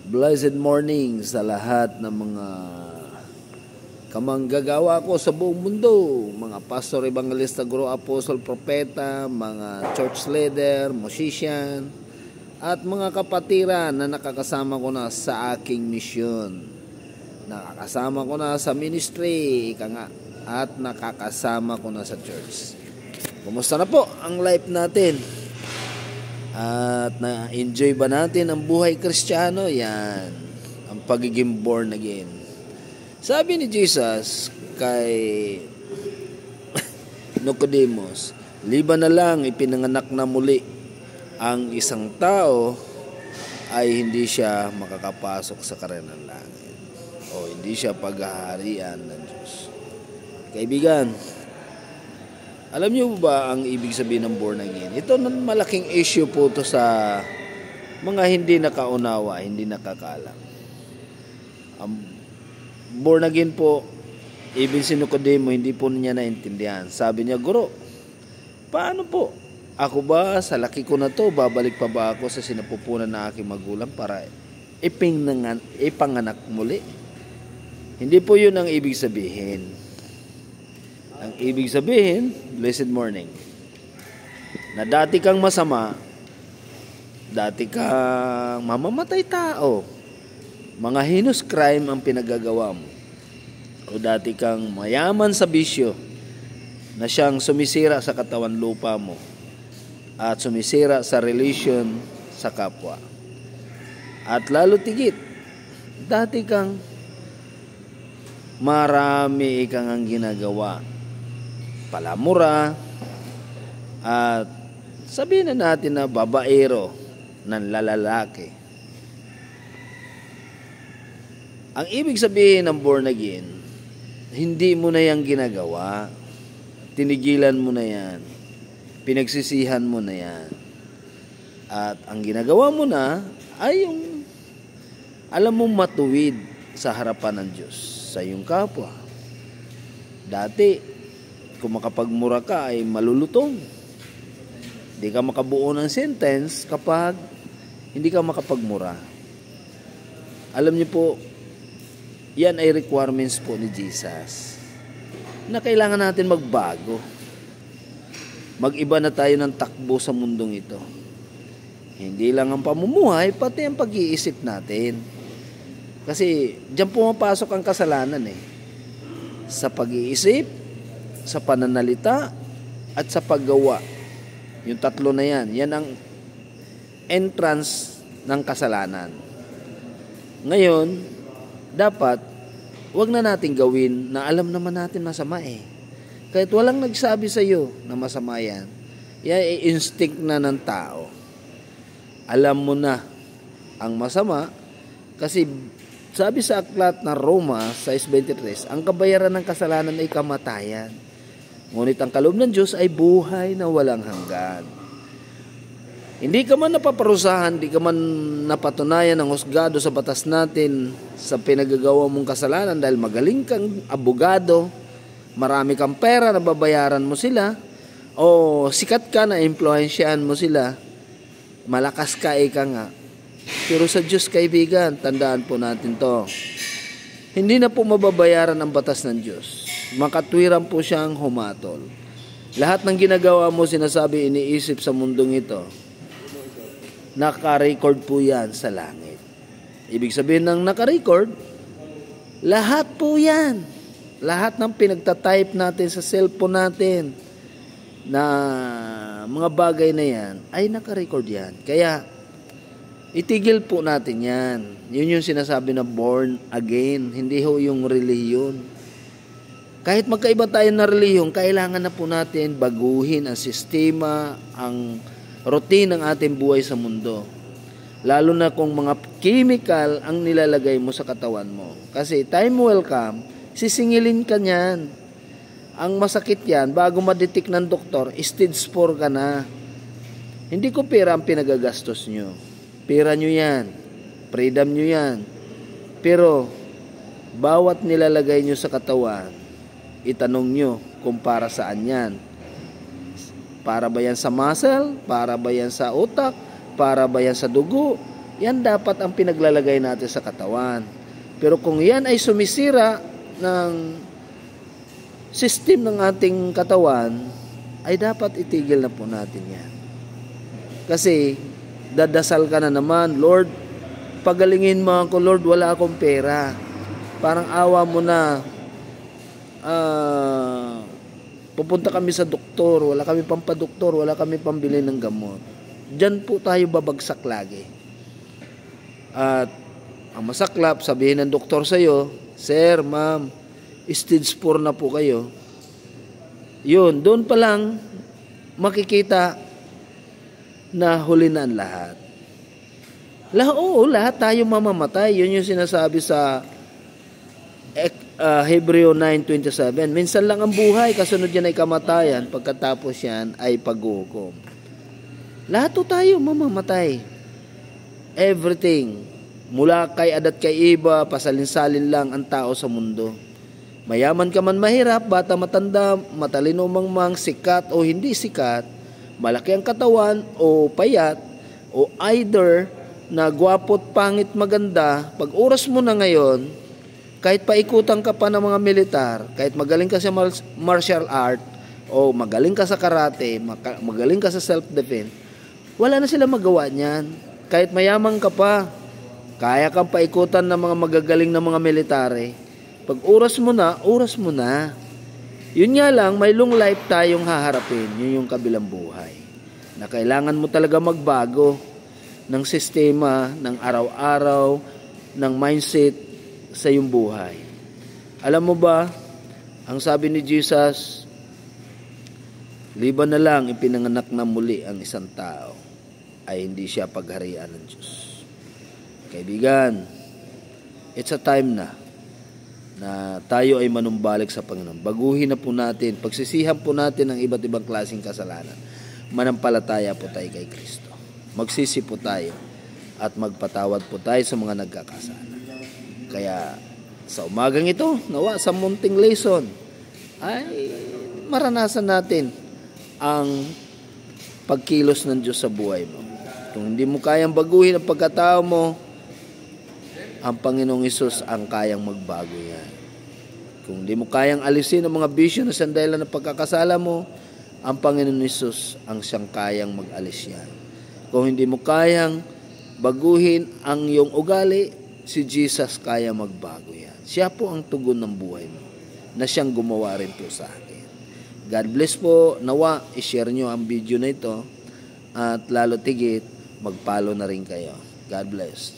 Blessed morning sa lahat ng mga kamanggagawa ko sa buong mundo, mga pastor, evangelista, guro, apostol, propeta, mga church leader, musician, at mga kapatiran na nakakasama ko na sa aking misyon. Nakakasama ko na sa ministry, at nakakasama ko na sa church. Kumusta na po ang life natin? At na-enjoy ba natin ang buhay Kristiyano? Yan, ang pagiging born again. Sabi ni Jesus kay Nicodemus, liban na lang ipinanganak na muli ang isang tao, ay hindi siya makakapasok sa karayaan ng langit, o hindi siya paghaharian ng Diyos. Kaibigan, alam niyo ba ang ibig sabihin ng born again? Ito malaking issue po to sa mga hindi nakaunawa, hindi nakakaalam. Ang born again po, even si Nicodemo, hindi po niya naintindihan. Sabi niya, Guro, paano po? Ako ba, sa laki ko na to, babalik pa ba ako sa sinapupunan na aking magulang para ipanganak muli? Hindi po yun ang ibig sabihin. Ang ibig sabihin, blessed morning, na dati kang masama, dati kang mamamatay tao, mga heinous crime ang pinagagawa mo, o dati kang mayaman sa bisyo na siyang sumisira sa katawan lupa mo at sumisira sa relation sa kapwa. At lalo tigit, dati kang marami kang ang ginagawa, palamura, at sabihin na natin na babaero ng lalaki. Ang ibig sabihin ng born again, hindi mo na yan ginagawa, tinigilan mo na yan, pinagsisihan mo na yan, at ang ginagawa mo na ay yung alam mo matuwid sa harapan ng Diyos sa iyong kapwa. Dati kung makapagmura ka ay malulutong. Hindi ka makabuo ng sentence kapag hindi ka makapagmura. Alam niyo po, yan ay requirements po ni Jesus na kailangan natin magbago. Mag-iba na tayo ng takbo sa mundong ito. Hindi lang ang pamumuhay, pati ang pag-iisip natin. Kasi diyan pumapasok ang kasalanan sa pag-iisip, sa pananalita, at sa paggawa. Yung tatlo na yan. Yan ang entrance ng kasalanan. Ngayon, dapat, wag na natin gawin na alam naman natin masama Kahit walang nagsabi sa iyo na masama yan. Yan ay instinct na ng tao. Alam mo na ang masama kasi sabi sa aklat na Roma 6:23, ang kabayaran ng kasalanan ay kamatayan. Ngunit ang kaloob ng Diyos ay buhay na walang hanggan. Hindi ka man napaparusahan, hindi ka man napatunayan ng husgado sa batas natin sa pinagagawa mong kasalanan dahil magaling kang abogado, marami kang pera na babayaran mo sila, o sikat ka na impluwensyahan mo sila, malakas ka nga. Pero sa Diyos, kaibigan, tandaan po natin to. Hindi na po mababayaran ang batas ng Diyos. Makatwiran po siyang humatol. Lahat ng ginagawa mo, sinasabi, iniisip sa mundong ito, naka-record po yan sa langit. Ibig sabihin ng naka-record, lahat po yan. Lahat ng pinagtatype natin sa cellphone natin na mga bagay na yan, ay naka-record yan. Kaya, itigil po natin yan. Yun yung sinasabi na born again, hindi ho yung relihiyon. Kahit magkaiba tayo na relihiyon, kailangan na po natin baguhin ang sistema, ang routine ng ating buhay sa mundo. Lalo na kung mga chemical ang nilalagay mo sa katawan mo. Kasi time will come, sisingilin ka niyan. Ang masakit yan, bago ma-detect ng doktor, stage 4 ka na. Hindi ko pera ang pinagagastos nyo. Pera nyo yan. Freedom nyo yan. Pero, bawat nilalagay nyo sa katawan, itanong nyo kung para saan yan. Para ba yan sa muscle? Para ba yan sa utak? Para ba yan sa dugo? Yan dapat ang pinaglalagay natin sa katawan. Pero kung yan ay sumisira ng system ng ating katawan, ay dapat itigil na po natin yan. Kasi dadasal ka na naman, Lord, pagalingin mo ako, Lord, wala akong pera. Parang awa mo na, pupunta kami sa doktor, wala kami pampadoktor, wala kami pambili ng gamot. Diyan po tayo babagsak lagi. At ang masaklap, sabihin ng doktor sa'yo, Sir, ma'am, stage 4 na po kayo. Yun, doon pa lang makikita na huli na ang lahat. Oo, lahat tayo mamamatay. Yun yung sinasabi sa Hebreo 9:27. Minsan lang ang buhay, kasunod yan ay kamatayan, pagkatapos yan ay paghuhukom. Lahat tayo mamamatay. Everything. Mula kay Adat kay Eva, pasalin-salin lang ang tao sa mundo. Mayaman ka man mahirap, bata matanda, matalino mangmang, sikat o hindi sikat, malaki ang katawan o payat, o either na gwapo't pangit maganda, pag oras mo na ngayon, kahit paikutan ka pa ng mga militar, kahit magaling ka sa martial art, o magaling ka sa karate, magaling ka sa self-defense, wala na sila magawa niyan. Kahit mayaman ka pa, kaya kang paikutan ng mga magagaling na mga military. Pag oras mo na. Yun nga lang, may long life tayong haharapin. Yun yung kabilang buhay. Na kailangan mo talaga magbago ng sistema, ng araw-araw, ng mindset sa iyong buhay. Alam mo ba, ang sabi ni Jesus, liban na lang ipinanganak na muli ang isang tao, ay hindi siya pagharian ng Diyos. Kaibigan, it's a time na tayo ay manumbalik sa Panginoon. Baguhin na po natin, pagsisihan po natin ang iba't ibang klaseng kasalanan. Manampalataya po tayo kay Kristo. Magsisi po tayo at magpatawad po tayo sa mga nagkakasala. Kaya sa umagang ito, nawa sa munting lesson, ay maranasan natin ang pagkilos ng Diyos sa buhay mo. Kung hindi mo kayang baguhin ang pagkatao mo, ang Panginoong Hesus ang kayang magbago yan. Kung hindi mo kayang alisin ang mga bisyo na sandalan ng pagkakasala mo, ang Panginoong Hesus ang siyang kayang mag-alis yan. Kung hindi mo kayang baguhin ang iyong ugali, si Jesus kaya magbago yan. Siya po ang tugon ng buhay mo, na siyang gumawa rin po sa akin. God bless po. Nawa, i-share nyo ang video na ito, at lalo tigit, mag-follow na rin kayo. God bless.